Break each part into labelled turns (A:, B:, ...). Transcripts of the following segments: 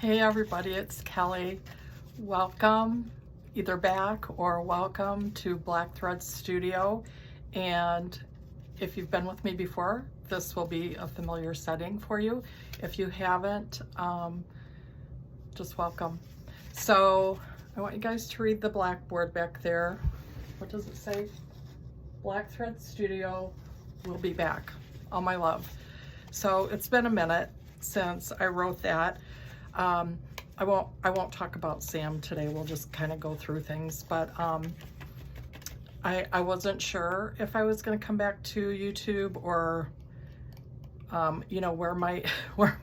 A: Hey everybody, it's Kelly. Welcome, either back or welcome to Black Thread Studio. And if you've been with me before, this will be a familiar setting for you. If you haven't, just welcome. So I want you guys to read the blackboard back there. What does it say? Black Thread Studio will be back. All my love. So it's been a minute since I wrote that. I won't talk about Sam today. We'll just kind of go through things, but I wasn't sure if I was going to come back to YouTube or you know, where my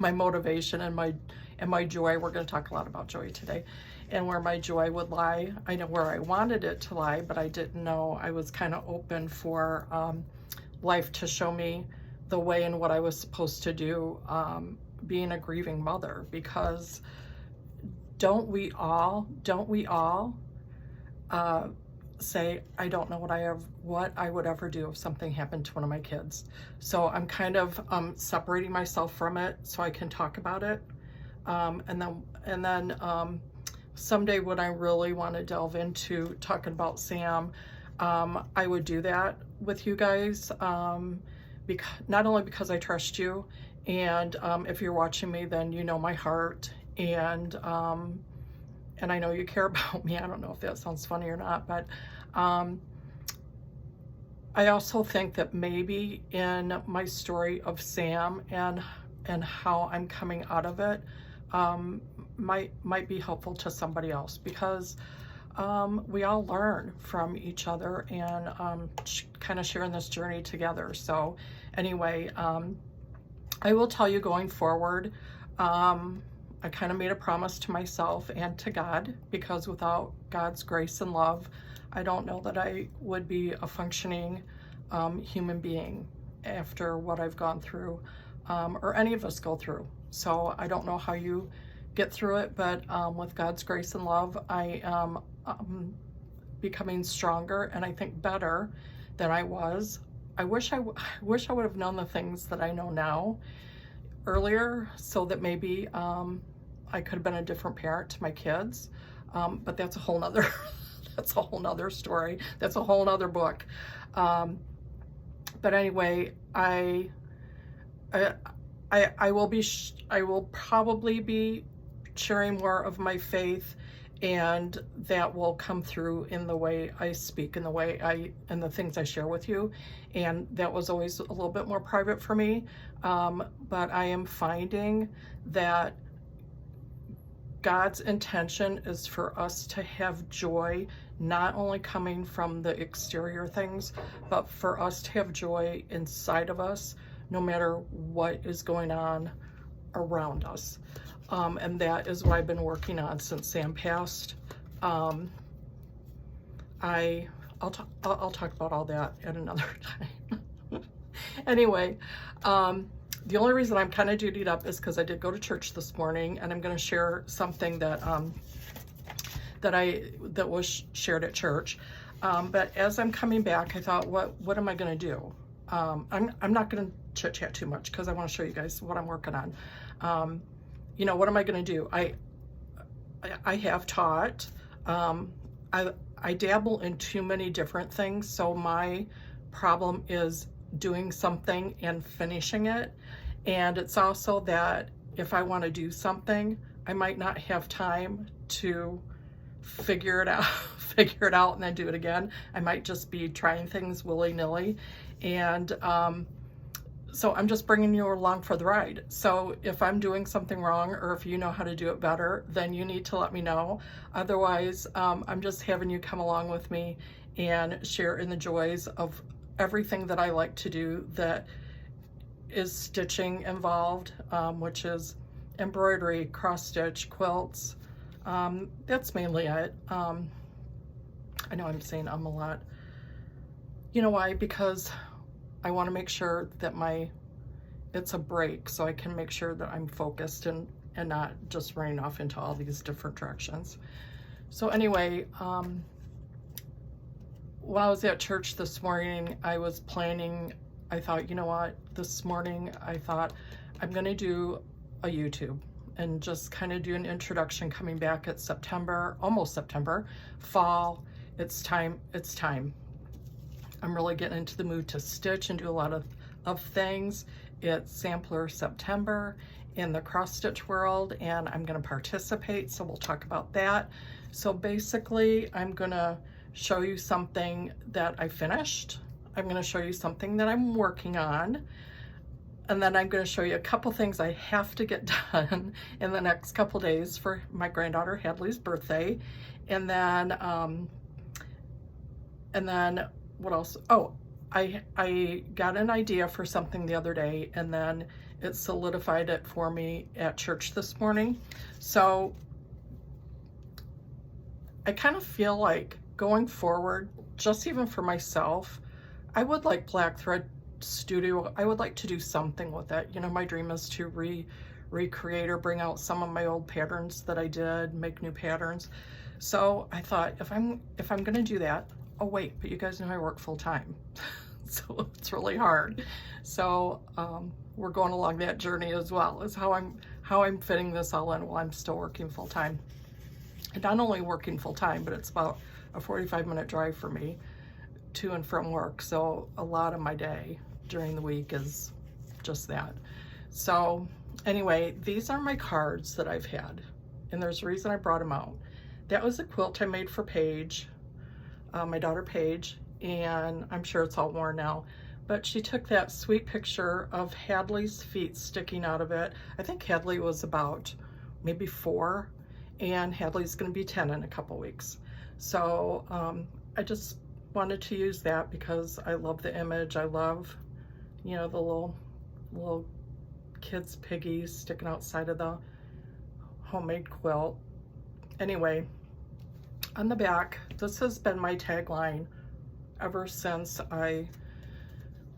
A: motivation and my joy. We're going to talk a lot about joy today, and where my joy would lie. I know where I wanted it to lie, but I didn't know. I was kind of open for life to show me the way and what I was supposed to do, being a grieving mother, because don't we all say, I don't know what I would ever do if something happened to one of my kids. So I'm kind of separating myself from it so I can talk about it, and then someday when I really want to delve into talking about Sam, I would do that with you guys, because not only because I trust you, and if you're watching me, then you know my heart, and I know you care about me. I don't know if that sounds funny or not, but I also think that maybe in my story of Sam and how I'm coming out of it, might be helpful to somebody else, because we all learn from each other, and kind of sharing this journey together. So anyway, I will tell you going forward, I kind of made a promise to myself and to God, because without God's grace and love, I don't know that I would be a functioning human being after what I've gone through, or any of us go through. So I don't know how you get through it, but with God's grace and love, I am becoming stronger, and I think better than I was. I wish I would have known the things that I know now earlier, so that maybe I could have been a different parent to my kids. But that's a whole nother that's a whole nother story. That's a whole nother book. But anyway, I will probably be sharing more of my faith, and that will come through in the way I speak, in the way and the things I share with you. And that was always a little bit more private for me. But I am finding that God's intention is for us to have joy, not only coming from the exterior things, but for us to have joy inside of us, no matter what is going on around us. And that is what I've been working on since Sam passed. I'll talk about all that at another time. Anyway, the only reason I'm kind of dutied up is because I did go to church this morning, and I'm going to share something that that was shared at church. But as I'm coming back, I thought, what am I going to do? I'm not going to chit chat too much, because I want to show you guys what I'm working on. You know, what am I going to do? I have taught. I dabble in too many different things, so my problem is doing something and finishing it. And it's also that if I want to do something, I might not have time to figure it out and then do it again. I might just be trying things willy-nilly, and so I'm just bringing you along for the ride. So if I'm doing something wrong, or if you know how to do it better, then you need to let me know. Otherwise, I'm just having you come along with me and share in the joys of everything that I like to do that is stitching involved, which is embroidery, cross stitch, quilts. That's mainly it. I know I'm saying a lot. You know why? Because I want to make sure that it's a break, so I can make sure that I'm focused and not just running off into all these different directions. So anyway, when I was at church this morning, I was planning, I thought, you know what, this morning I thought I'm going to do a YouTube. and just kind of do an introduction coming back at September, almost September, fall. It's time. I'm really getting into the mood to stitch and do a lot of things. It's Sampler September in the cross stitch world, and I'm going to participate, so we'll talk about that. So basically, I'm going to show you something that I finished. I'm going to show you something that I'm working on, and then I'm going to show you a couple things I have to get done in the next couple days for my granddaughter Hadley's birthday. And then what else? Oh, I got an idea for something the other day, and then it solidified it for me at church this morning. So I kind of feel like going forward, just even for myself, I would like Black Thread Studio. I would like to do something with it. You know, my dream is to recreate or bring out some of my old patterns that I did, make new patterns. So I thought, if I'm gonna do that, oh wait, but you guys know I work full time, so it's really hard. So we're going along that journey as well, is how I'm fitting this all in while I'm still working full time. And not only working full time, but it's about a 45-minute drive for me to and from work. So a lot of my day during the week is just that. So anyway, these are my cards that I've had, and there's a reason I brought them out. That was a quilt I made for Paige, my daughter Paige, and I'm sure it's all worn now, but she took that sweet picture of Hadley's feet sticking out of it. I think Hadley was about maybe 4, and Hadley's going to be 10 in a couple weeks. So I just wanted to use that because I love the image. I love, you know, the little kids' piggies sticking outside of the homemade quilt. Anyway, on the back, this has been my tagline ever since I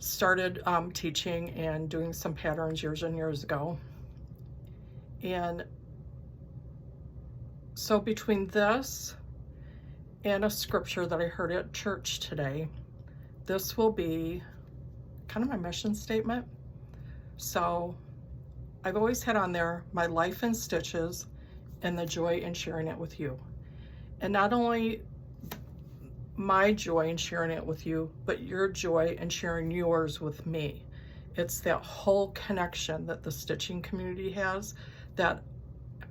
A: started teaching and doing some patterns years and years ago. And so between this and a scripture that I heard at church today, this will be kind of my mission statement. So I've always had on there, my life in stitches and the joy in sharing it with you. And not only my joy in sharing it with you, but your joy in sharing yours with me. It's that whole connection that the stitching community has that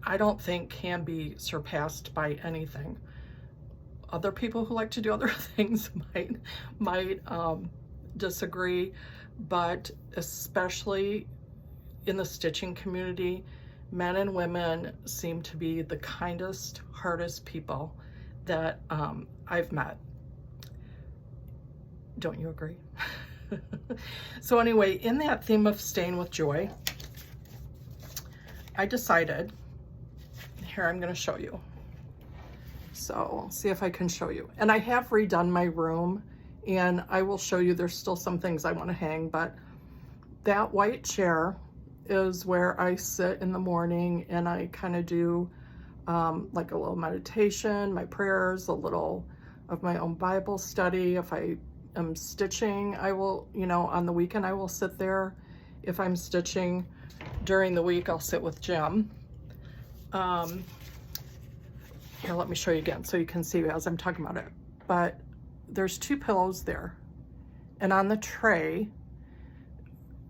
A: I don't think can be surpassed by anything. Other people who like to do other things might disagree, but especially in the stitching community, men and women seem to be the kindest, hardest people that I've met. Don't you agree? So anyway, in that theme of staying with joy, I decided, here I'm going to show you. So I'll see if I can show you. And I have redone my room, and I will show you there's still some things I want to hang, but that white chair is where I sit in the morning and I kind of do like a little meditation, my prayers, a little of my own Bible study. If I am stitching, I will, you know, on the weekend I will sit there. If I'm stitching during the week, I'll sit with Jim. Here, let me show you again so you can see as I'm talking about it. But there's 2 pillows there, and on the tray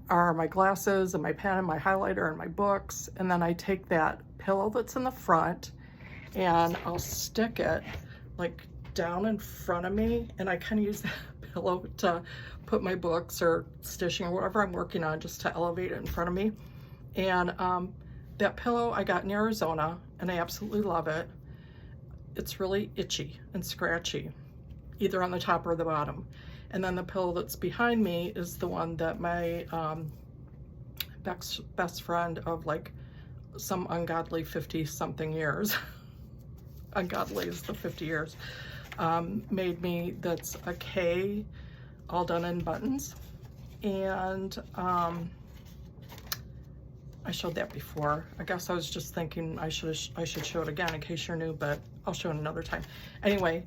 A: are my glasses and my pen and my highlighter and my books. And then I take that pillow that's in the front and I'll stick it like down in front of me, and I kind of use that pillow to put my books or stitching or whatever I'm working on, just to elevate it in front of me. And that pillow I got in Arizona, and I absolutely love it. It's really itchy and scratchy, either on the top or the bottom. And then the pillow that's behind me is the one that my best friend of like some ungodly 50-something years, ungodly is the 50 years, made me. That's a K, all done in buttons. And I showed that before. I guess I was just thinking I should show it again in case you're new, but I'll show it another time. Anyway,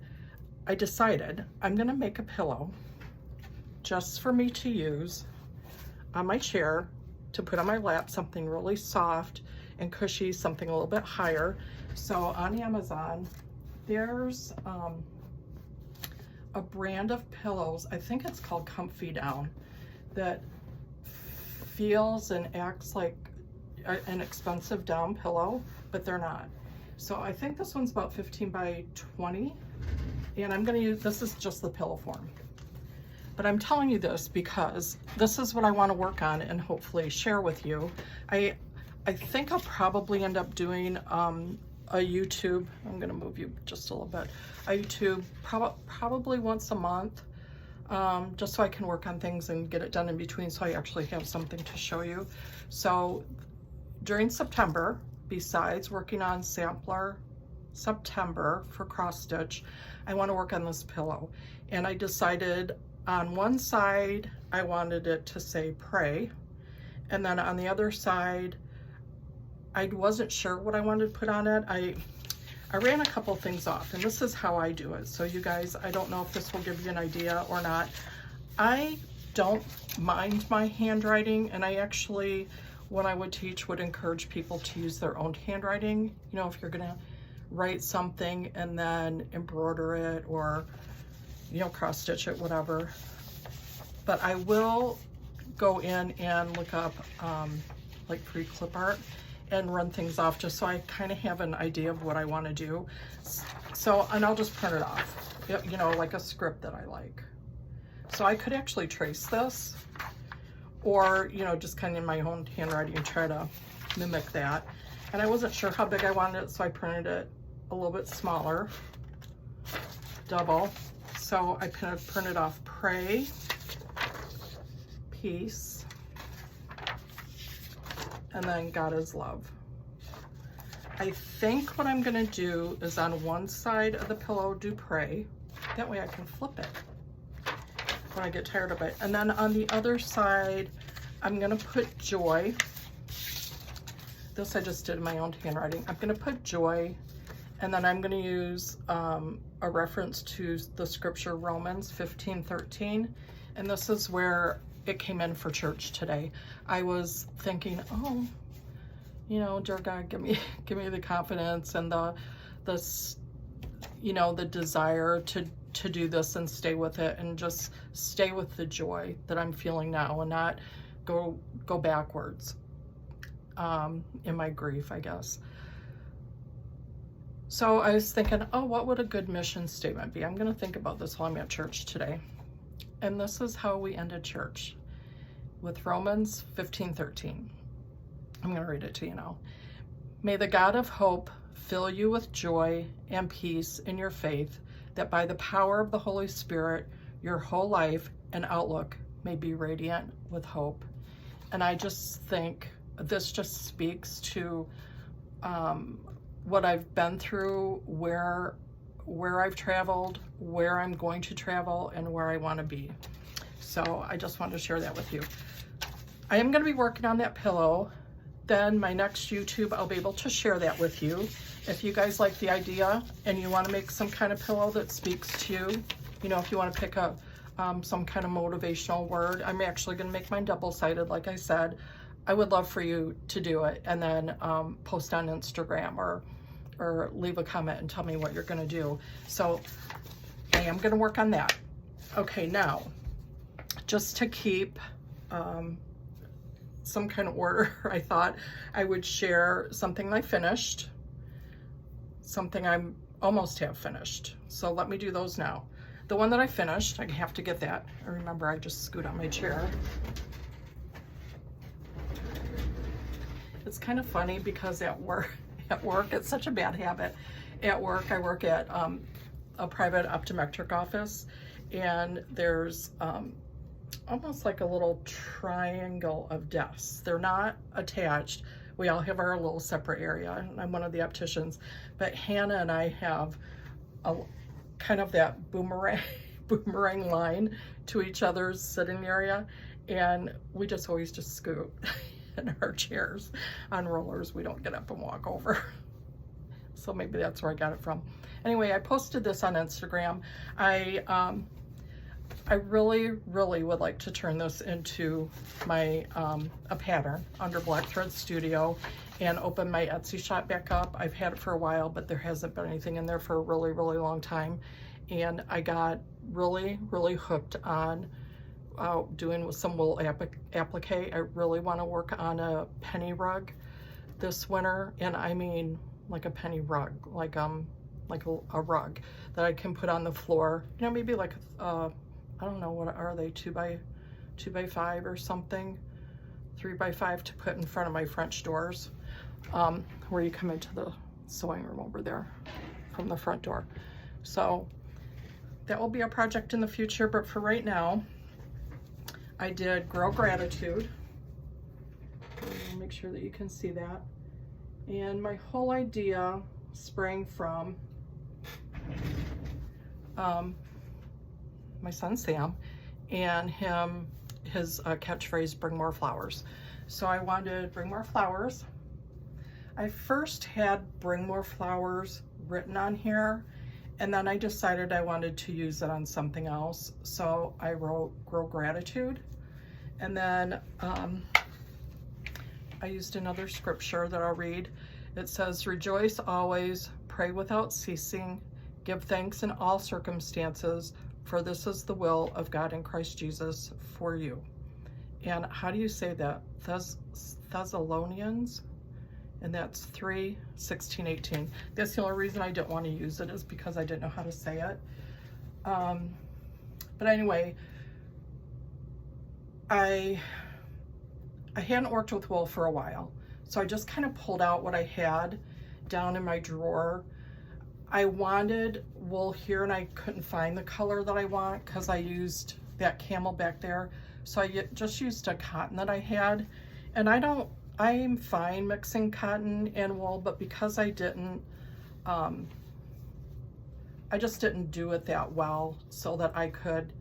A: I decided I'm gonna make a pillow just for me to use on my chair, to put on my lap, something really soft and cushy, something a little bit higher. So on Amazon, there's a brand of pillows, I think it's called Comfy Down, that feels and acts like an expensive down pillow, but they're not. So I think this one's about 15 by 20, and I'm gonna use, this is just the pillow form. But I'm telling you this because this is what I wanna work on and hopefully share with you. I think I'll probably end up doing a YouTube, I'm gonna move you just a little bit, a YouTube probably once a month, just so I can work on things and get it done in between so I actually have something to show you. So during September, besides working on sampler September for cross stitch, I want to work on this pillow. And I decided on one side I wanted it to say pray, and then on the other side I wasn't sure what I wanted to put on it. I ran a couple things off, and this is how I do it. So you guys, I don't know if this will give you an idea or not. I don't mind my handwriting, and I actually, when I would teach, would encourage people to use their own handwriting. You know, if you're gonna write something and then embroider it or, you know, cross stitch it, whatever. But I will go in and look up like free clip art and run things off just so I kind of have an idea of what I want to do. So, and I'll just print it off, you know, like a script that I like. So I could actually trace this, or, you know, just kind of in my own handwriting and try to mimic that. And I wasn't sure how big I wanted it, so I printed it a little bit smaller, double. So I printed off pray, peace, and then God is love. I think what I'm gonna do is on one side of the pillow do pray. That way I can flip it when I get tired of it. And then on the other side, I'm gonna put joy. This I just did in my own handwriting. I'm gonna put joy, and then I'm gonna use a reference to the scripture Romans 15:13. And this is where it came in for church today. I was thinking, oh, you know, dear God, give me the confidence and the you know, the desire to do this and stay with it, and just stay with the joy that I'm feeling now and not go backwards in my grief, I guess. So I was thinking, oh, what would a good mission statement be? I'm going to think about this while I'm at church today. And this is how we ended church, with Romans 15:13. I'm going to read it to you now. May the God of hope fill you with joy and peace in your faith, that by the power of the Holy Spirit, your whole life and outlook may be radiant with hope. And I just think this just speaks to what I've been through, where I've traveled, where I'm going to travel, and where I want to be. So I just wanted to share that with you. I am going to be working on that pillow. Then my next YouTube, I'll be able to share that with you. If you guys like the idea and you want to make some kind of pillow that speaks to you, you know, if you want to pick up some kind of motivational word, I'm actually going to make mine double-sided, like I said. I would love for you to do it, and then post on Instagram or leave a comment and tell me what you're going to do. So I am going to work on that. Okay, now, just to keep some kind of order, I thought I would share something I finished, something I'm almost have finished. So let me do those now. The one that I finished, I have to get that. I remember I just scoot on my chair. It's kind of funny because at work, it's such a bad habit. At work, I work at a private optometric office, and there's almost like a little triangle of desks. They're not attached. We all have our little separate area, and I'm one of the opticians. But Hannah and I have a kind of that boomerang line to each other's sitting area, and we just always just scoot in our chairs on rollers. We don't get up and walk over. So maybe that's where I got it from. Anyway, I posted this on Instagram. I really would like to turn this into my a pattern under Black Thread Studio, and open my Etsy shop back up. I've had it for a while, but there hasn't been anything in there for a really, really long time. And I got really, really hooked on doing with some wool applique. I really want to work on a penny rug this winter, and I mean like a penny rug, like a rug that I can put on the floor. You know, maybe like I don't know, what are they, 2x5 or something, 3x5 to put in front of my French doors, where you come into the sewing room over there from the front door. So that will be a project in the future, but for right now, I did Grow Gratitude. Make sure that you can see that. And my whole idea sprang from my son Sam, and his catchphrase, bring more flowers. So I wanted to bring more flowers. I first had bring more flowers written on here, and then I decided I wanted to use it on something else. So I wrote Grow Gratitude. And then I used another scripture that I'll read. It says, rejoice always, pray without ceasing, give thanks in all circumstances, for this is the will of God in Christ Jesus for you. And how do you say that? Thessalonians, and that's 3:16-18. That's the only reason I didn't want to use it, is because I didn't know how to say it. But anyway, I hadn't worked with wool for a while, so I just kind of pulled out what I had down in my drawer. I wanted wool here, and I couldn't find the color that I want because I used that camel back there. So I just used a cotton that I had, and I'm fine mixing cotton and wool, but because I didn't, I just didn't do it that well so that I could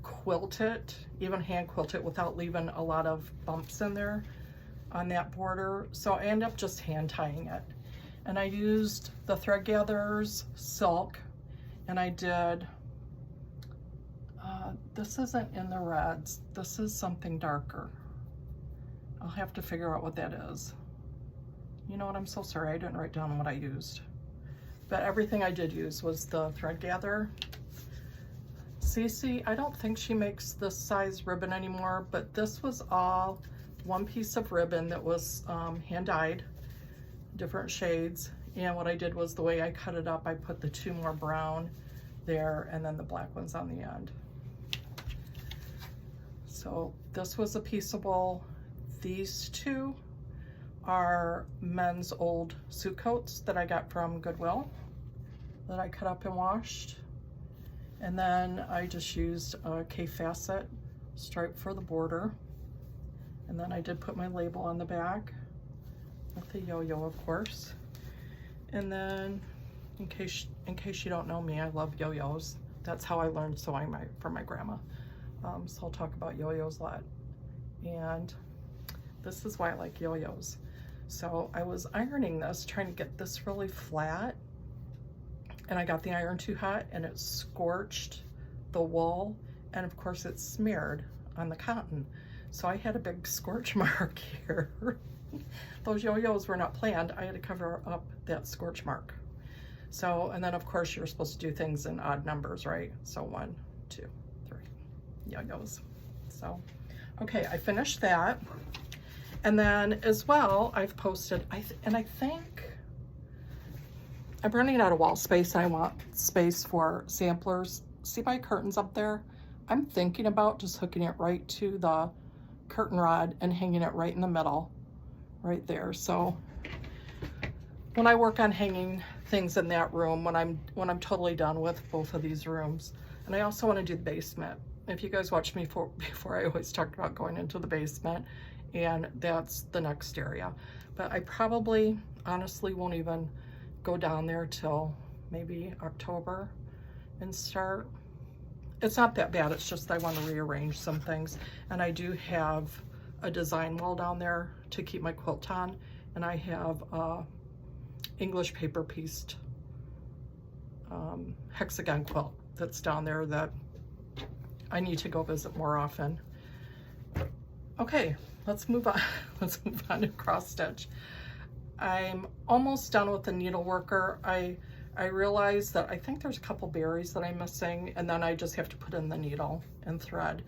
A: quilt it, even hand quilt it, without leaving a lot of bumps in there on that border. So I ended up just hand tying it. And I used the Thread Gatherers silk, and I did, this isn't in the reds, this is something darker. I'll have to figure out what that is. You know what, I'm so sorry, I didn't write down what I used. But everything I did use was the Thread Gather. Cece, I don't think she makes this size ribbon anymore, but this was all one piece of ribbon that was hand dyed, different shades. And what I did was, the way I cut it up, I put the two more brown there and then the black ones on the end. So this was a piece of wool. These two are men's old suit coats that I got from Goodwill that I cut up and washed. And then I just used a K-facet stripe for the border. And then I did put my label on the back with the yo-yo, of course. And then, in case you don't know me, I love yo-yos. That's how I learned sewing from my grandma. So I'll talk about yo-yos a lot. And this is why I like yo-yos. So I was ironing this, trying to get this really flat, and I got the iron too hot, and it scorched the wool, and of course it smeared on the cotton. So I had a big scorch mark here. Those yo-yos were not planned. I had to cover up that scorch mark. So, and then of course you're supposed to do things in odd numbers, right? So 1, 2, 3 yo-yos. So, okay, I finished that. And then as well, I've posted, and I think I'm running out of wall space, and I want space for samplers. See my curtains up there? I'm thinking about just hooking it right to the curtain rod and hanging it right in the middle, right there. So when I work on hanging things in that room, when I'm totally done with both of these rooms, and I also want to do the basement. If you guys watch me before, I always talked about going into the basement, and that's the next area. But I probably honestly won't even go down there till maybe October and start. It's not that bad, it's just I want to rearrange some things. And I do have a design wall down there to keep my quilt on, and I have English paper pieced hexagon quilt that's down there that I need to go visit more often. Okay, let's move on. Let's move on to cross stitch. I'm almost done with the needle worker. I realized that I think there's a couple berries that I'm missing, and then I just have to put in the needle and thread.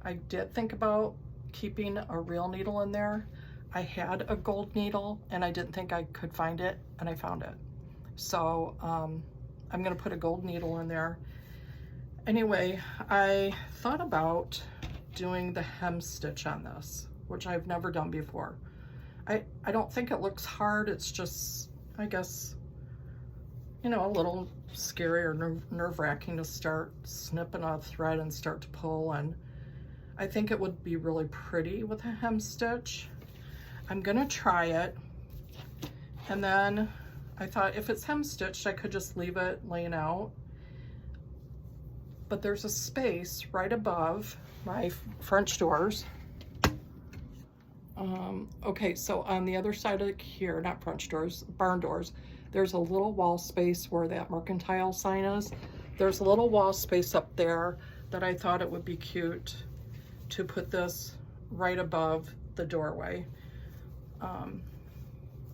A: I did think about keeping a real needle in there. I had a gold needle and I didn't think I could find it, and I found it. So I'm gonna put a gold needle in there. Anyway, I thought about doing the hem stitch on this, which I've never done before. I don't think it looks hard. It's just, I guess, you know, a little scary or nerve-wracking to start snipping a thread and start to pull, and I think it would be really pretty with a hem stitch. I'm gonna try it, and then I thought if it's hem stitched, I could just leave it laying out. But there's a space right above my French doors. Okay, so on the other side of here, not French doors, barn doors, there's a little wall space where that mercantile sign is. There's a little wall space up there that I thought it would be cute to put this right above the doorway.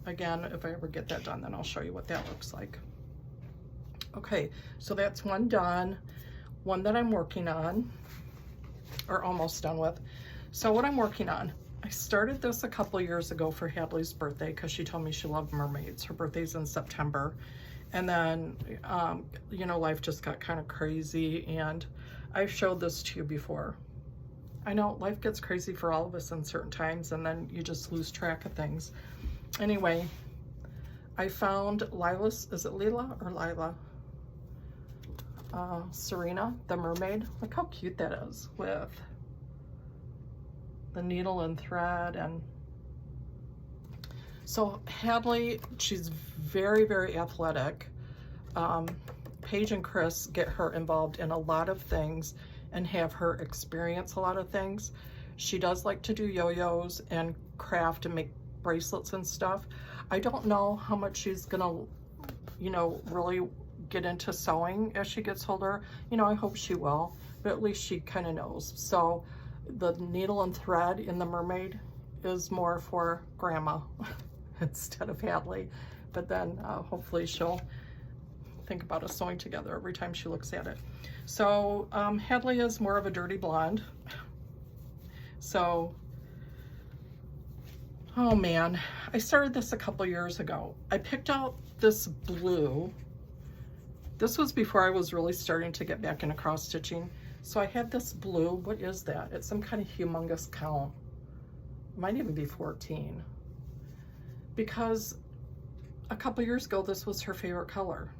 A: Again, if I ever get that done, then I'll show you what that looks like. Okay, so that's one done. One that I'm working on, or almost done with. So what I'm working on, I started this a couple years ago for Hadley's birthday because she told me she loved mermaids. Her birthday's in September. And then, you know, life just got kind of crazy, and I've showed this to you before. I know life gets crazy for all of us in certain times, and then you just lose track of things. Anyway, I found Lila's, is it Lila or Lila? Serena, the mermaid. Look how cute that is with the needle and thread. And so Hadley, she's very, very athletic. Paige and Chris get her involved in a lot of things and have her experience a lot of things. She does like to do yo-yos and craft and make bracelets and stuff. I don't know how much she's gonna, you know, really get into sewing as she gets older. You know, I hope she will, but at least she kind of knows. So the needle and thread in the mermaid is more for grandma instead of Hadley. But then hopefully she'll think about us sewing together every time she looks at it. So Hadley is more of a dirty blonde. So, oh man, I started this a couple years ago. I picked out this blue. This was before I was really starting to get back into cross stitching. So I had this blue. What is that? It's some kind of humongous count. It might even be 14. Because a couple years ago, this was her favorite color.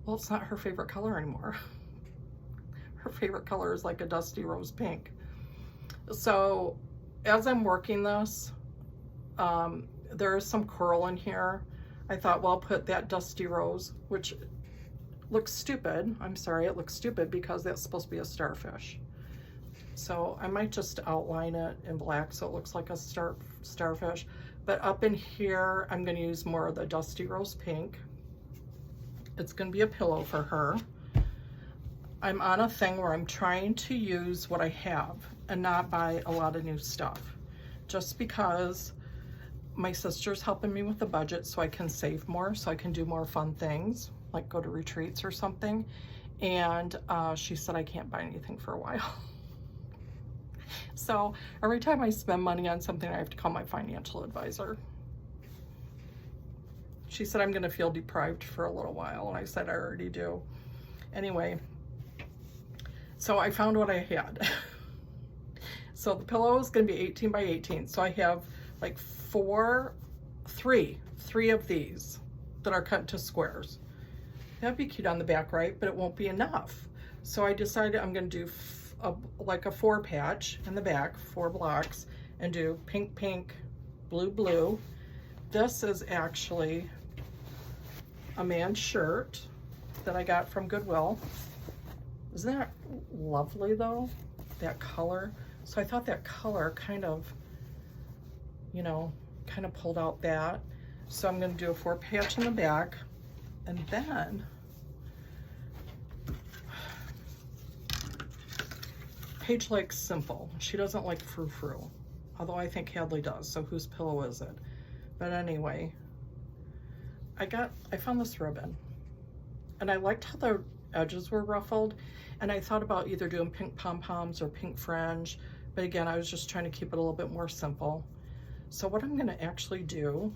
A: Well, it's not her favorite color anymore. Her favorite color is like a dusty rose pink. So as I'm working this, there is some coral in here. I thought, well, I'll put that dusty rose, which looks stupid. I'm sorry, it looks stupid because that's supposed to be a starfish. So I might just outline it in black so it looks like a starfish. But up in here, I'm going to use more of the dusty rose pink. It's going to be a pillow for her. I'm on a thing where I'm trying to use what I have and not buy a lot of new stuff. Just because my sister's helping me with the budget so I can save more, so I can do more fun things, like go to retreats or something. And she said I can't buy anything for a while. So every time I spend money on something, I have to call my financial advisor. She said I'm gonna feel deprived for a little while, and I said I already do. Anyway, so I found what I had. So the pillow is gonna be 18 by 18. So I have like three of these that are cut into squares. That'd be cute on the back, right? But it won't be enough. So I decided I'm gonna do like a 4 patch in the back, 4 blocks, and do pink, pink, blue, blue. This is actually a man's shirt that I got from Goodwill. Isn't that lovely though? That color. So I thought that color kind of, you know, kind of pulled out that. So I'm gonna do a 4 patch in the back, and then Paige likes simple. She doesn't like frou-frou, although I think Hadley does. So whose pillow is it? But anyway, I found this ribbon, and I liked how the edges were ruffled, and I thought about either doing pink pom-poms or pink fringe, but again, I was just trying to keep it a little bit more simple. So what I'm gonna actually do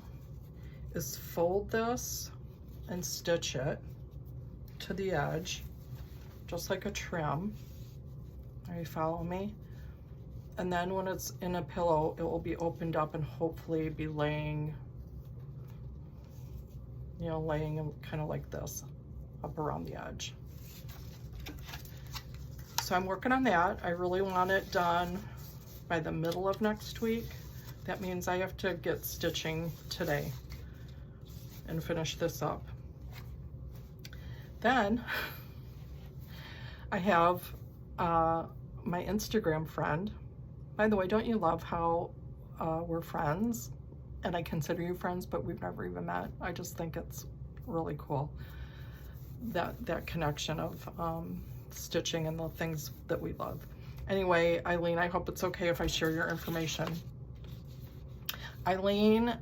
A: is fold this and stitch it to the edge, just like a trim. Are you following me? And then when it's in a pillow, it will be opened up and hopefully be laying, you know, laying kind of like this up around the edge. So I'm working on that. I really want it done by the middle of next week. That means I have to get stitching today and finish this up. Then I have my Instagram friend. By the way, don't you love how we're friends and I consider you friends, but we've never even met? I just think it's really cool, that connection of stitching and the things that we love. Anyway, Eileen, I hope it's okay if I share your information. Eileen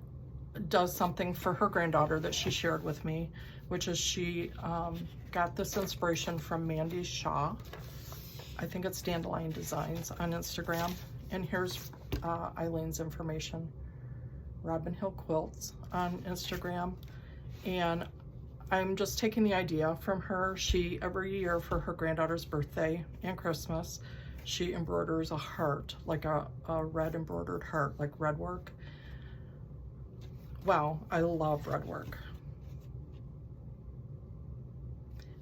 A: does something for her granddaughter that she shared with me, which is she got this inspiration from Mandy Shaw. I think it's Dandelion Designs on Instagram. And here's Eileen's information. Robin Hill Quilts on Instagram. And I'm just taking the idea from her. She, every year for her granddaughter's birthday and Christmas, she embroiders a heart, like a red embroidered heart, like red work. Wow, I love red work.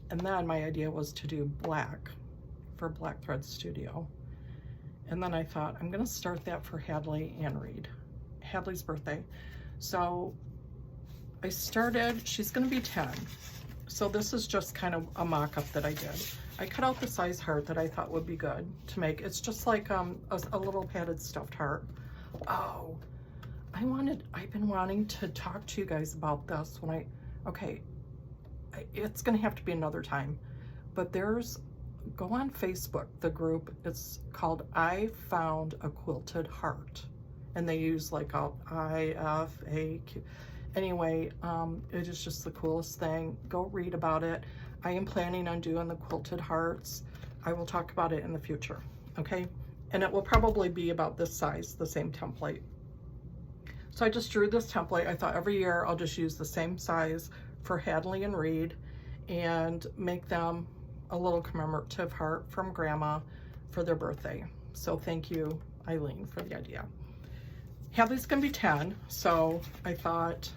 A: And then my idea was to do black for Black Thread Studio. And then I thought, I'm gonna start that for Hadley and Reed. Hadley's birthday. So I started, she's gonna be 10. So this is just kind of a mock-up that I did. I cut out the size heart that I thought would be good to make. It's just like a little padded stuffed heart. Oh, I've been wanting to talk to you guys about this when it's gonna have to be another time, but go on Facebook, the group, it's called I Found a Quilted Heart, and they use like a IFAQ. Anyway, it is just the coolest thing. Go read about it. I am planning on doing the quilted hearts. I will talk about it in the future, okay? And it will probably be about this size, the same template. So I just drew this template. I thought every year I'll just use the same size for Hadley and Reed and make them a little commemorative heart from Grandma for their birthday. So thank you, Eileen, for the idea. Hadley's gonna be 10, so I thought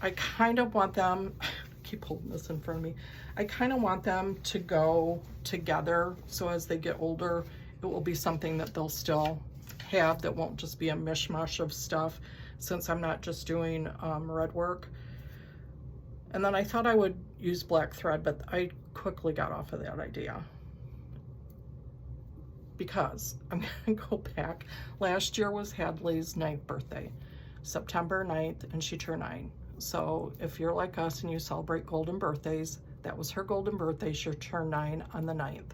A: I kind of want them, keep holding this in front of me, I kind of want them to go together, so as they get older, it will be something that they'll still have, that won't just be a mishmash of stuff, since I'm not just doing red work. And then I thought I would use black thread, but I quickly got off of that idea because I'm gonna go back. Last year was Hadley's 9th birthday, September 9th, and she turned 9. So if you're like us and you celebrate golden birthdays, that was her golden birthday. She turned 9 on the 9th.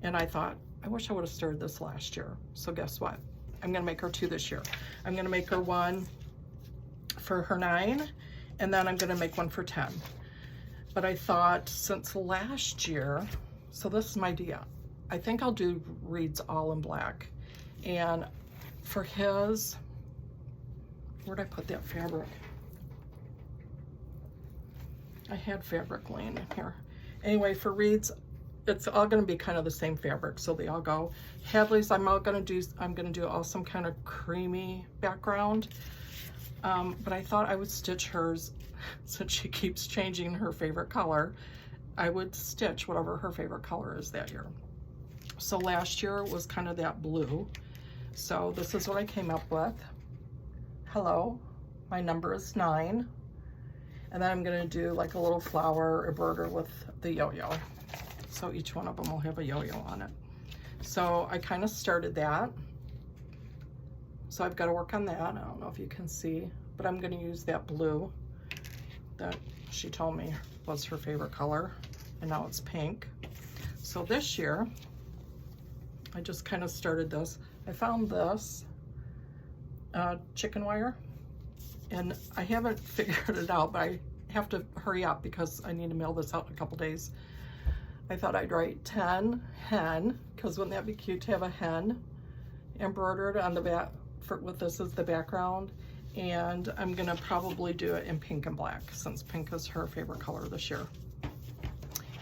A: And I thought, I wish I would have started this last year. So guess what? I'm gonna make her 2 this year. I'm gonna make her 1 for her 9, and then I'm gonna make 1 for 10. But I thought, since last year, so this is my idea. I think I'll do Reed's all in black. And for his, where'd I put that fabric? I had fabric laying in here. Anyway, for Reed's, it's all gonna be kind of the same fabric, so they all go. Hadley's, I'm gonna do all some kind of creamy background. But I thought I would stitch hers, since she keeps changing her favorite color, I would stitch whatever her favorite color is that year. So last year was kind of that blue. So this is what I came up with. Hello, my number is 9. And then I'm gonna do like a little flower embroider with the yo-yo. So each one of them will have a yo-yo on it. So I kind of started that. So I've got to work on that. I don't know if you can see, but I'm going to use that blue that she told me was her favorite color, and now it's pink. So this year, I just kind of started this. I found this chicken wire, And I haven't figured it out, but I have to hurry up because I need to mail this out in a couple days. I thought I'd write 10 hen, because wouldn't that be cute to have a hen embroidered on the back with this as the background. And I'm gonna probably do it in pink and black since pink is her favorite color this year.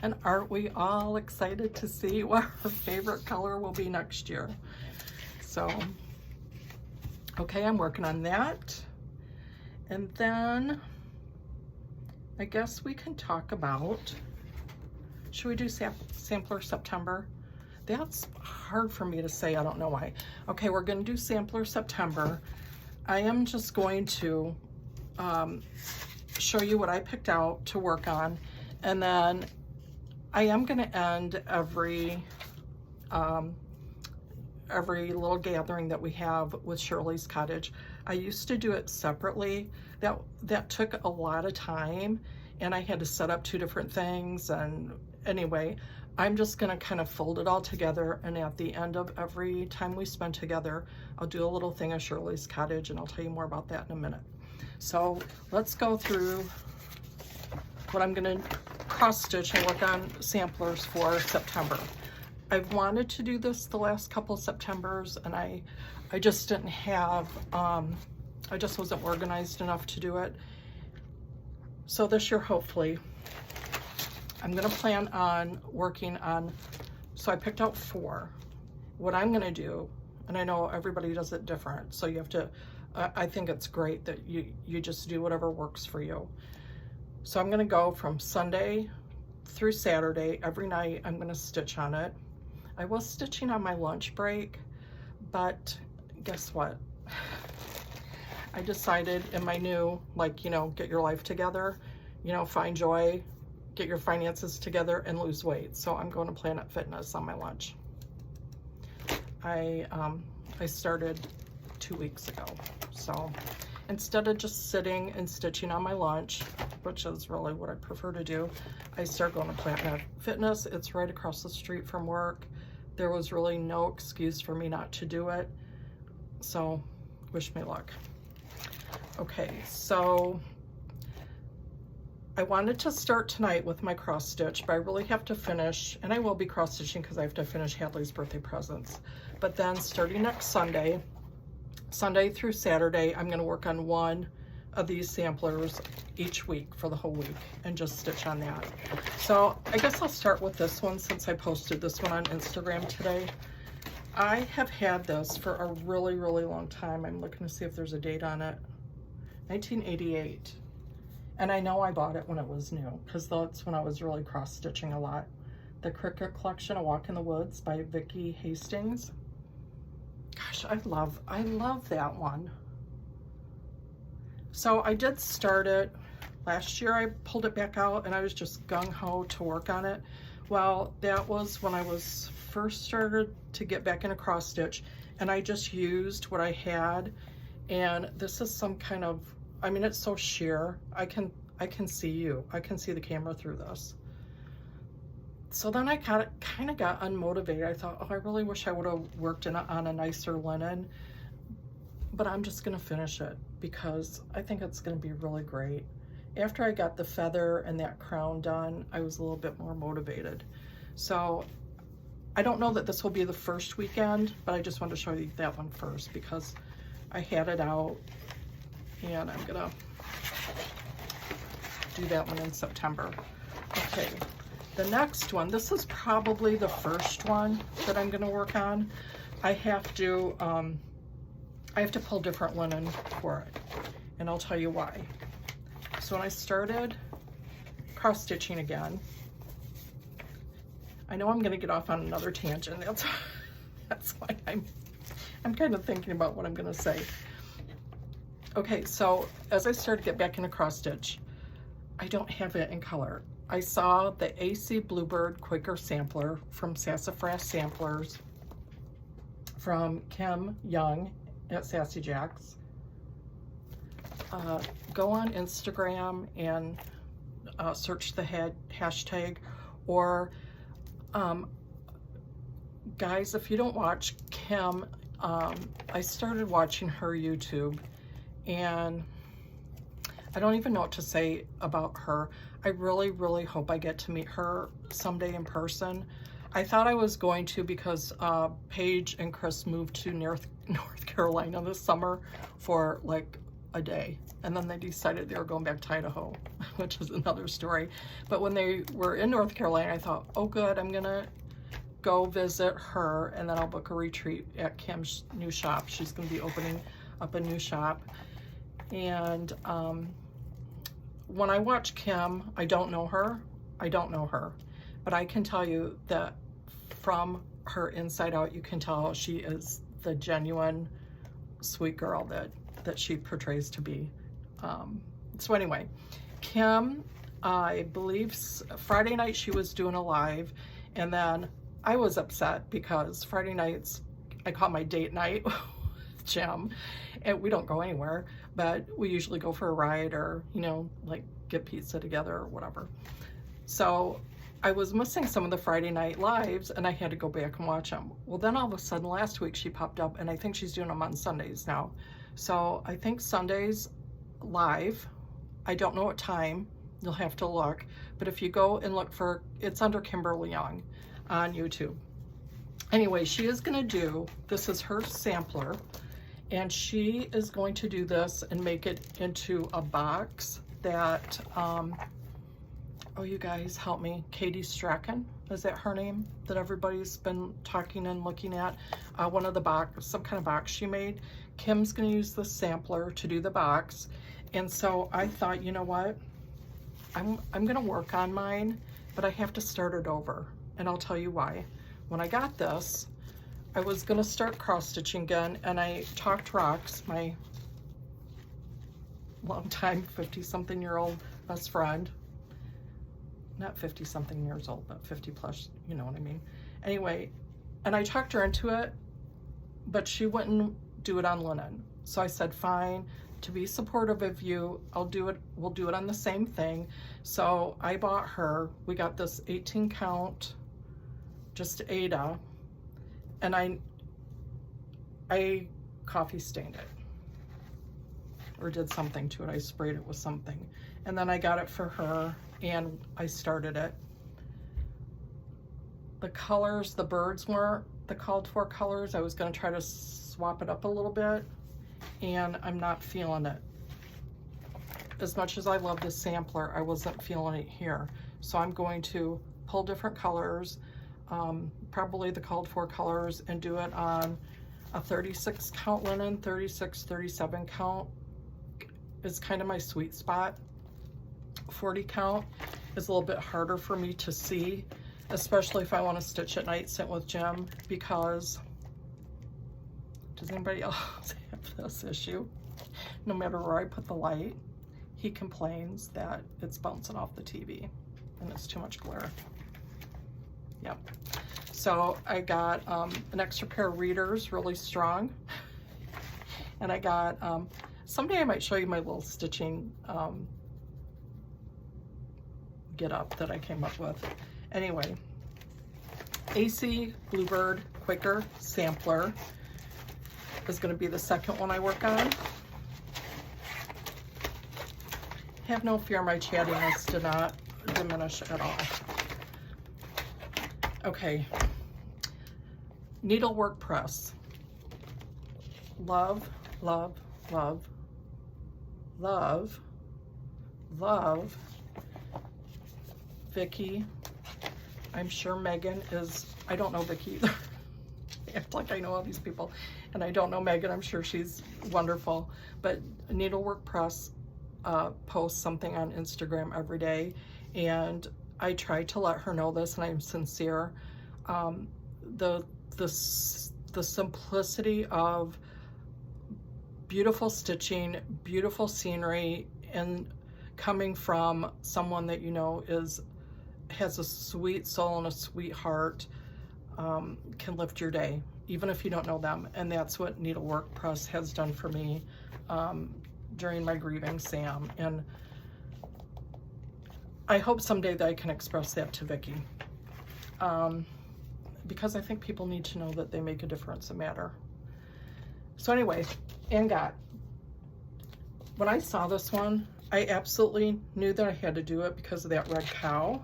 A: And aren't we all excited to see what her favorite color will be next year? So, okay, I'm working on that. And then I guess we can talk about, should we do Sampler September? That's hard for me to say, I don't know why. Okay, we're gonna do Sampler September. I am just going to show you what I picked out to work on, and then I am gonna end every little gathering that we have with Shirley's Cottage. I used to do it separately. That took a lot of time, and I had to set up 2 different things, and anyway, I'm just gonna kind of fold it all together, and at the end of every time we spend together, I'll do a little thing of Shirley's Cottage, and I'll tell you more about that in a minute. So let's go through what I'm gonna cross stitch and work on samplers for September. I've wanted to do this the last couple Septembers, and I just didn't have, I just wasn't organized enough to do it. So this year, hopefully, I'm gonna plan on working on, so I picked out 4. What I'm gonna do, and I know everybody does it different, so you have to, I think it's great that you just do whatever works for you. So I'm gonna go from Sunday through Saturday, every night I'm gonna stitch on it. I was stitching on my lunch break, but guess what? I decided in my new, like, you know, get your life together, you know, find joy, get your finances together, and lose weight. So I'm going to Planet Fitness on my lunch. I started 2 weeks ago. So instead of just sitting and stitching on my lunch, which is really what I prefer to do, I started going to Planet Fitness. It's right across the street from work. There was really no excuse for me not to do it. So wish me luck. Okay, so I wanted to start tonight with my cross stitch, but I really have to finish, and I will be cross stitching because I have to finish Hadley's birthday presents. But then starting next Sunday through Saturday, I'm gonna work on 1 of these samplers each week for the whole week and just stitch on that. So I guess I'll start with this one since I posted this one on Instagram today. I have had this for a really, really long time. I'm looking to see if there's a date on it. 1988. And I know I bought it when it was new because that's when I was really cross-stitching a lot. The Cricket Collection, A Walk in the Woods by Vicki Hastings. Gosh, I love that one. So I did start it last year. I pulled it back out and I was just gung-ho to work on it. Well, that was when I was first started to get back into cross stitch, and I just used what I had. And this is some kind of, I mean, it's so sheer. I can see you. I can see the camera through this. So then I kind of got unmotivated. I thought, oh, I really wish I would have worked on a nicer linen, but I'm just gonna finish it because I think it's gonna be really great. After I got the feather and that crown done, I was a little bit more motivated. So I don't know that this will be the first weekend, but I just wanted to show you that one first because I had it out, and I'm gonna do that one in September. Okay, the next one, this is probably the first one that I'm gonna work on. I have to pull different linen for it, and I'll tell you why. So when I started cross stitching again, I know I'm gonna get off on another tangent. That's why I'm kind of thinking about what I'm gonna say. Okay, so as I started to get back into cross stitch, I don't have it in color. I saw the AC Bluebird Quaker Sampler from Sassafras Samplers from Kim Young at Sassy Jacks. Go on Instagram and search the hashtag, or guys, if you don't watch Kim, I started watching her YouTube, and I don't even know what to say about her. I really, really hope I get to meet her someday in person. I thought I was going to because Paige and Chris moved to North Carolina this summer for like a day. And then they decided they were going back to Idaho, which is another story. But when they were in North Carolina, I thought, oh good, I'm gonna go visit her and then I'll book a retreat at Kim's new shop. She's gonna be opening up a new shop. And when I watch Kim, I don't know her, but I can tell you that from her inside out, you can tell she is the genuine sweet girl that she portrays to be. So anyway, Kim, I believe Friday night she was doing a live, and then I was upset because Friday nights, I call my date night with Jim, and we don't go anywhere, but we usually go for a ride or, you know, like get pizza together or whatever. So I was missing some of the Friday night lives and I had to go back and watch them. Well, then all of a sudden last week she popped up, and I think she's doing them on Sundays now. So I think Sundays live, I don't know what time, you'll have to look, but if you go and look for, it's under Kimberly Young on YouTube. Anyway, she is gonna do, this is her sampler, and she is going to do this and make it into a box that, oh, you guys help me, Katie Strachan, is that her name that everybody's been talking and looking at? One of the box, some kind of box she made. Kim's gonna use the sampler to do the box. And so I thought, you know what? I'm gonna work on mine, but I have to start it over. And I'll tell you why. When I got this, I was gonna start cross stitching again, and I talked Rox, my longtime 50-something year old best friend, not 50-something years old, but 50 plus, you know what I mean. Anyway, and I talked her into it, but she wouldn't do it on linen. So I said, fine, to be supportive of you, I'll do it, we'll do it on the same thing. So I bought her, we got this 18 count, just Ada, and I coffee stained it, or did something to it. I sprayed it with something. And then I got it for her, and I started it. The colors, the birds weren't the called for colors. I was gonna try to swap it up a little bit, and I'm not feeling it. As much as I love this sampler, I wasn't feeling it here. So I'm going to pull different colors, probably the called for colors, and do it on a 36 count linen. 36, 37 count is kind of my sweet spot. 40 count is a little bit harder for me to see, especially if I want to stitch at night, sit with Jim, because does anybody else have this issue? No matter where I put the light, he complains that it's bouncing off the TV and it's too much glare. Yep. So I got an extra pair of readers, really strong. And I got, someday I might show you my little stitching get up that I came up with. Anyway, AC Bluebird Quicker Sampler is going to be the second one I work on. Have no fear, my chattiness did not diminish at all. Okay, needlework press. Love, love, love, love, love Vicki. I'm sure Megan is, I don't know Vicki either. I act like I know all these people, and I don't know Megan. I'm sure she's wonderful, but Needlework Press posts something on Instagram every day, and I try to let her know this, and I'm sincere. The simplicity of beautiful stitching, beautiful scenery, and coming from someone that you know has a sweet soul and a sweet heart, can lift your day, even if you don't know them. And that's what Needlework Press has done for me during my grieving Sam. And I hope someday that I can express that to Vicki, because I think people need to know that they make a difference and matter. So anyway, when I saw this one, I absolutely knew that I had to do it because of that red cow.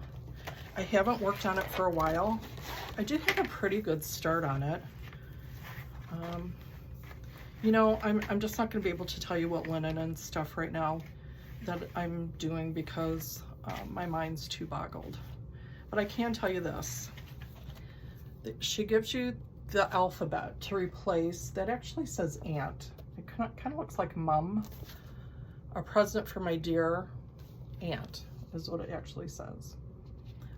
A: I haven't worked on it for a while. I did have a pretty good start on it. You know, I'm just not going to be able to tell you what linen and stuff right now that I'm doing because my mind's too boggled. But I can tell you this. She gives you the alphabet to replace, that actually says aunt. It kind of looks like mum. A present for my dear aunt is what it actually says.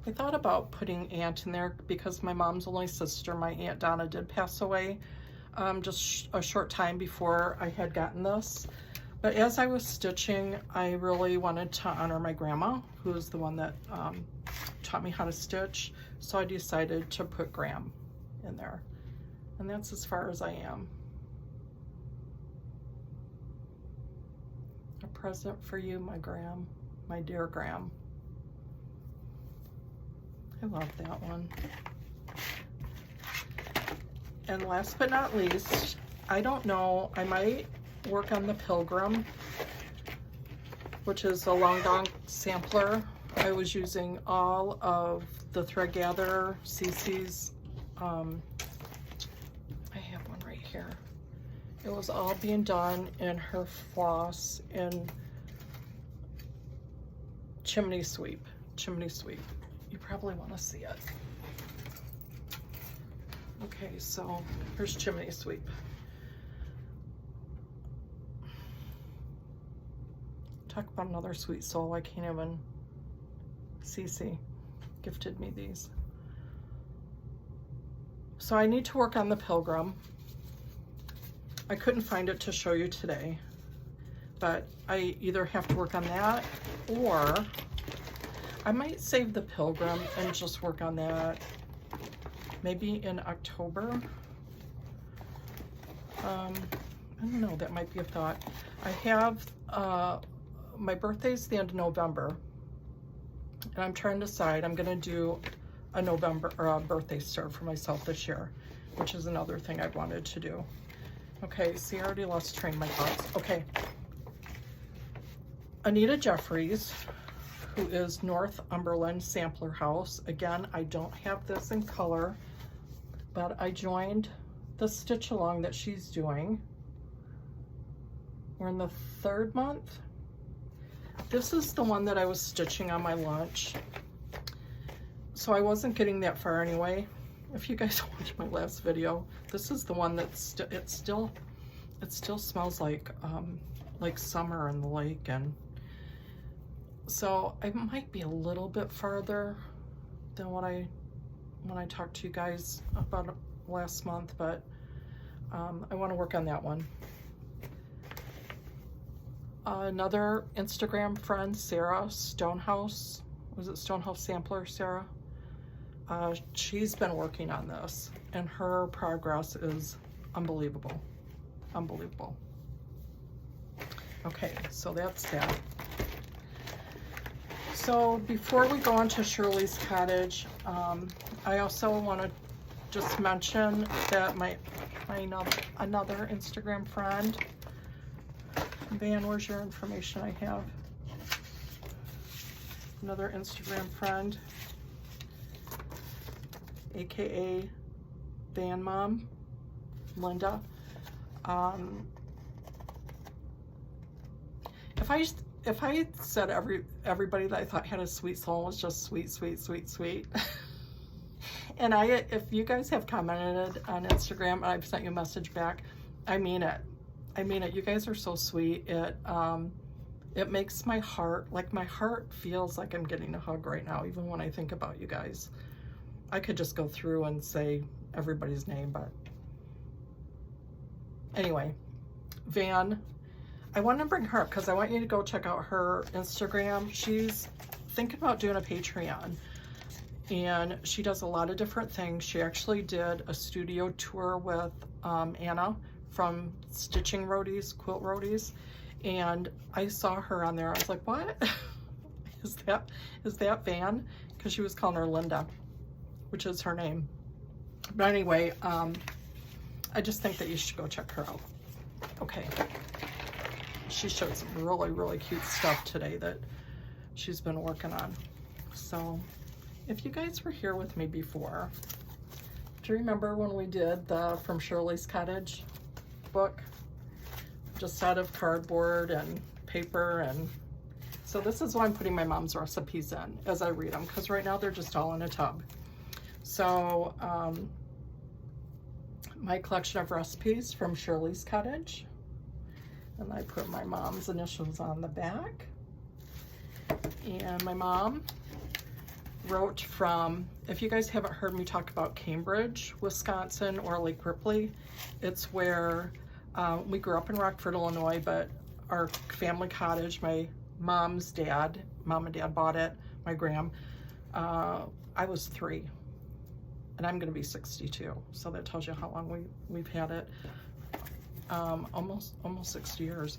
A: I thought about putting aunt in there because my mom's only sister, my Aunt Donna, did pass away just a short time before I had gotten this. But as I was stitching, I really wanted to honor my grandma, who is the one that taught me how to stitch. So I decided to put Gram in there. And that's as far as I am. A present for you, my Gram, my dear Gram. I love that one. And last but not least, I don't know, I might work on the Pilgrim, which is a long dong sampler. I was using all of the thread gatherer CC's. I have one right here. It was all being done in her floss in Chimney Sweep. Chimney Sweep. You probably want to see it. Okay, so here's Chimney Sweep. Talk about another sweet soul. I can't even. Cece gifted me these. So I need to work on the Pilgrim. I couldn't find it to show you today, but I either have to work on that or I might save the Pilgrim and just work on that maybe in October. I don't know, that might be a thought. I have, my birthday's the end of November, and I'm trying to decide. I'm gonna do a November or a birthday start for myself this year, which is another thing I wanted to do. Okay, see, I already lost train of my thoughts. Okay. Anita Jeffries, who is Northumberland Sampler House. Again, I don't have this in color, but I joined the stitch along that she's doing. We're in the 3rd month. This is the one that I was stitching on my lunch. So I wasn't getting that far anyway. If you guys watched my last video, this is the one that's it still smells like summer in the lake, and so I might be a little bit farther than when I talked to you guys about last month, but I want to work on that one. Another Instagram friend, Sarah Stonehouse, was it Stonehouse Sampler, Sarah? She's been working on this, and her progress is unbelievable. Unbelievable. Okay, so that's that. So before we go on to Shirley's cottage, I also want to just mention that my another Instagram friend, Van, where's your information? I have another Instagram friend, aka Van Mom, Linda. If I said everybody that I thought had a sweet soul was just sweet, sweet, sweet, sweet. And if you guys have commented on Instagram and I've sent you a message back, I mean it. I mean it. You guys are so sweet. It makes my heart, like my heart feels like I'm getting a hug right now, even when I think about you guys. I could just go through and say everybody's name, but anyway, Van, I want to bring her up because I want you to go check out her Instagram. She's thinking about doing a Patreon, and she does a lot of different things. She actually did a studio tour with Anna from Stitching Roadies, Quilt Roadies, and I saw her on there. I was like, what? is that Van? Because she was calling her Linda, which is her name. But anyway, I just think that you should go check her out. Okay. she showed some really, really cute stuff today that she's been working on. So if you guys were here with me before, do you remember when we did the From Shirley's Cottage book? Just out of cardboard and paper. And so this is what I'm putting my mom's recipes in as I read them, because right now they're just all in a tub. So my collection of recipes from Shirley's Cottage, and I put my mom's initials on the back. And my mom wrote from, if you guys haven't heard me talk about Cambridge, Wisconsin, or Lake Ripley, it's where we grew up in Rockford, Illinois, but our family cottage, my mom's dad, mom and dad bought it, my gram. I was 3, and I'm gonna be 62, so that tells you how long we've had it. Almost 60 years.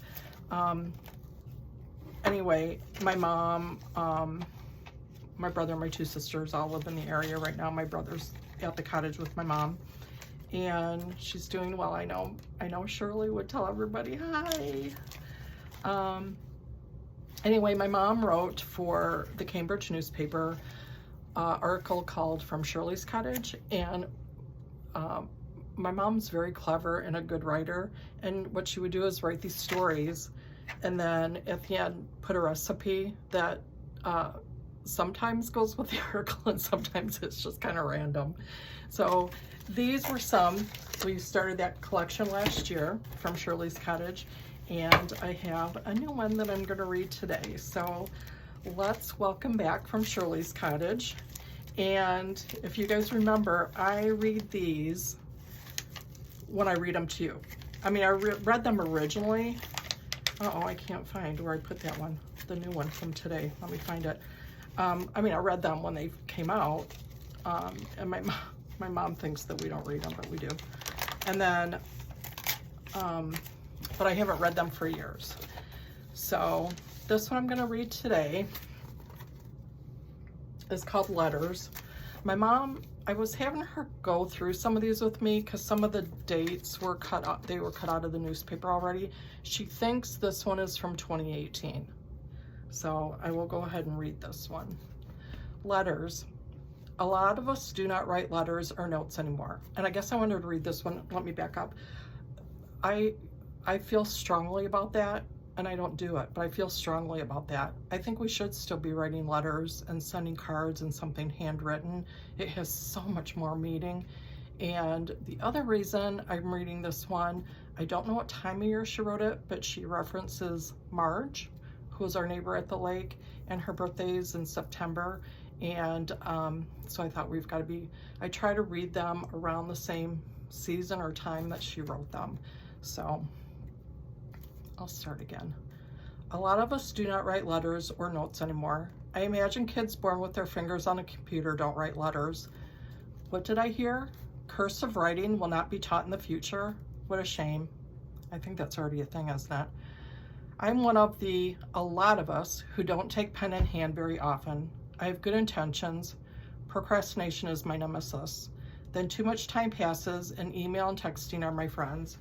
A: Anyway, my mom, my brother and my 2 sisters all live in the area right now. My brother's at the cottage with my mom, and she's doing well. I know Shirley would tell everybody hi. Anyway, my mom wrote for the Cambridge newspaper article called From Shirley's Cottage, and my mom's very clever and a good writer, and what she would do is write these stories and then at the end put a recipe that sometimes goes with the article and sometimes it's just kind of random. So these were some. We started that collection last year from Shirley's Cottage, and I have a new one that I'm going to read today. So let's welcome back From Shirley's Cottage. And if you guys remember, I read these when I read them to you. I mean, I read them originally. Uh-oh, I can't find where I put that one, the new one from today. Let me find it. I mean, I read them when they came out, and my mom thinks that we don't read them, but we do. And then, but I haven't read them for years. So this one I'm going to read today is called Letters. My mom, I was having her go through some of these with me because some of the dates were cut out. They were cut out of the newspaper already. She thinks this one is from 2018. So I will go ahead and read this one. Letters. A lot of us do not write letters or notes anymore. And I guess I wanted to read this one. Let me back up. I feel strongly about that, and I don't do it, but I feel strongly about that. I think we should still be writing letters and sending cards and something handwritten. It has so much more meaning. And the other reason I'm reading this one, I don't know what time of year she wrote it, but she references Marge, who is our neighbor at the lake, and her birthday is in September. And so I thought we've got to be, I try to read them around the same season or time that she wrote them. So I'll start again. A lot of us do not write letters or notes anymore. I imagine kids born with their fingers on a computer don't write letters. What did I hear? Cursive writing will not be taught in the future. What a shame. I think that's already a thing, isn't it? I'm one of a lot of us who don't take pen in hand very often. I have good intentions. Procrastination is my nemesis. Then too much time passes and email and texting are my friends.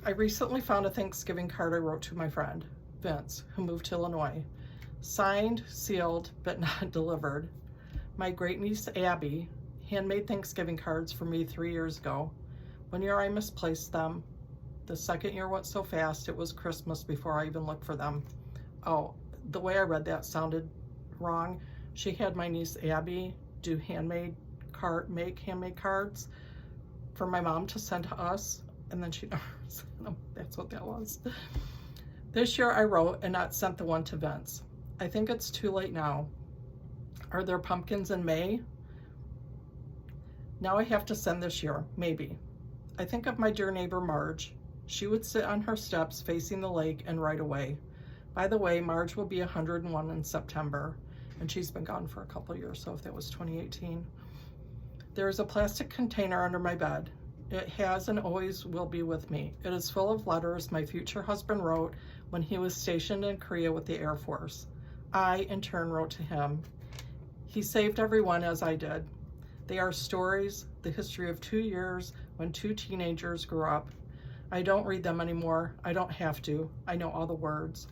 A: I recently found a Thanksgiving card I wrote to my friend, Vince, who moved to Illinois. Signed, sealed, but not delivered. My great niece, Abby, handmade Thanksgiving cards for me 3 years ago. 1 year I misplaced them. The second year went so fast it was Christmas before I even looked for them. Oh, the way I read that sounded wrong. She had my niece, Abby, make handmade cards for my mom to send to us, and then she never sent them. That's what that was. This year I wrote and not sent the one to Vince. I think it's too late now. Are there pumpkins in May? Now I have to send this year, maybe. I think of my dear neighbor Marge. She would sit on her steps facing the lake and write away. By the way, Marge will be 101 in September, and she's been gone for a couple of years, so if that was 2018. There is a plastic container under my bed. It has and always will be with me. It is full of letters my future husband wrote when he was stationed in Korea with the Air Force. I, in turn, wrote to him. He saved everyone as I did. They are stories, the history of 2 years when 2 teenagers grew up. I don't read them anymore. I don't have to. I know all the words.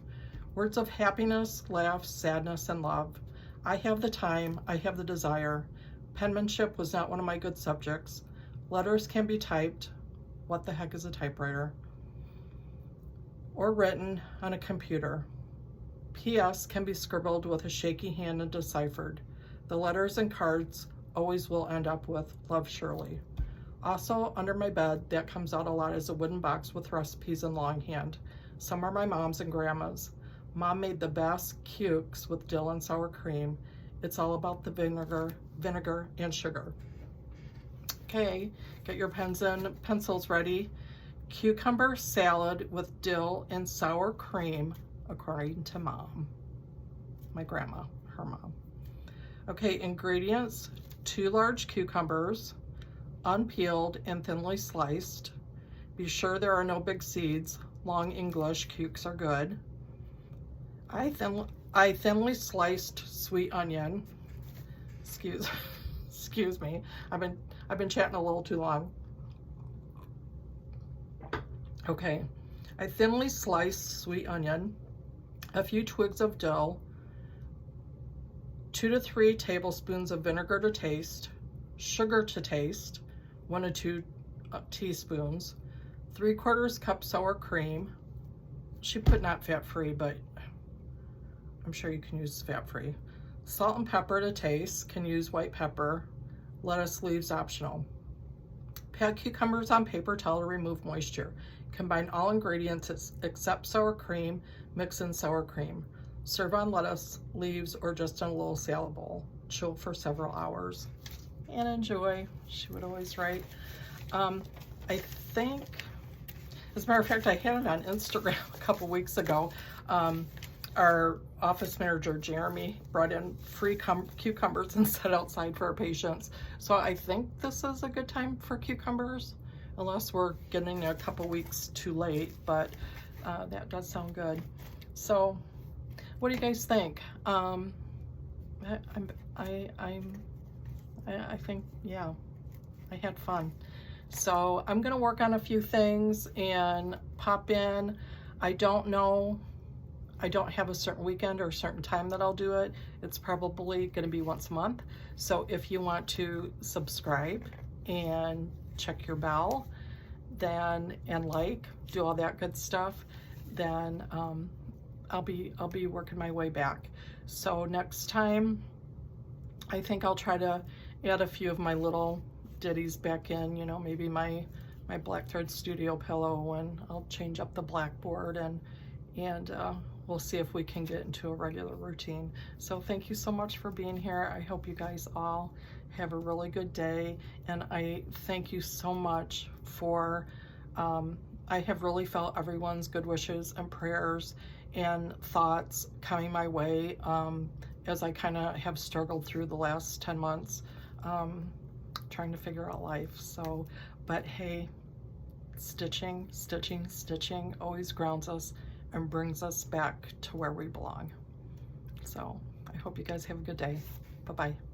A: Words of happiness, laughs, sadness, and love. I have the time. I have the desire. Penmanship was not one of my good subjects. Letters can be typed. What the heck is a typewriter? Or written on a computer. PS can be scribbled with a shaky hand and deciphered. The letters and cards always will end up with Love, Shirley. Also, under my bed, that comes out a lot as a wooden box with recipes in longhand. Some are my mom's and grandma's. Mom made the best cukes with dill and sour cream. It's all about the vinegar and sugar. Okay, get your pens and pencils ready. Cucumber salad with dill and sour cream, according to Mom. My grandma, her mom. Okay, ingredients: 2 large cucumbers, unpeeled and thinly sliced. Be sure there are no big seeds. Long English cukes are good. I thinly sliced sweet onion. Excuse me. I've been chatting a little too long. Okay. I thinly sliced sweet onion, a few twigs of dill, 2 to 3 tablespoons of vinegar to taste, sugar to taste, 1 to 2 teaspoons, 3/4 cup sour cream. She put not fat-free, but I'm sure you can use fat-free. Salt and pepper to taste. Can use white pepper. Lettuce leaves optional. Pat cucumbers on paper towel to remove moisture. Combine all ingredients except sour cream. Mix in sour cream. Serve on lettuce leaves or just in a little salad bowl. Chill for several hours. And enjoy. She would always write. I think, as a matter of fact, I had it on Instagram a couple weeks ago. Our office manager, Jeremy, brought in free cucumbers and set outside for our patients. So I think this is a good time for cucumbers, unless we're getting a couple weeks too late, but that does sound good. So what do you guys think? I think, yeah, I had fun. So I'm gonna work on a few things and pop in. I don't know, I don't have a certain weekend or a certain time that I'll do it. It's probably gonna be once a month. So if you want to subscribe and check your bell, then, and like, do all that good stuff, then I'll be working my way back. So next time, I think I'll try to add a few of my little ditties back in, you know, maybe my Black Thread Studio pillow, and I'll change up the blackboard, and we'll see if we can get into a regular routine. So thank you so much for being here. I hope you guys all have a really good day, and I thank you so much for, I have really felt everyone's good wishes and prayers and thoughts coming my way as I kind of have struggled through the last 10 months trying to figure out life. So, but hey, stitching always grounds us and brings us back to where we belong. So I hope you guys have a good day. Bye-bye.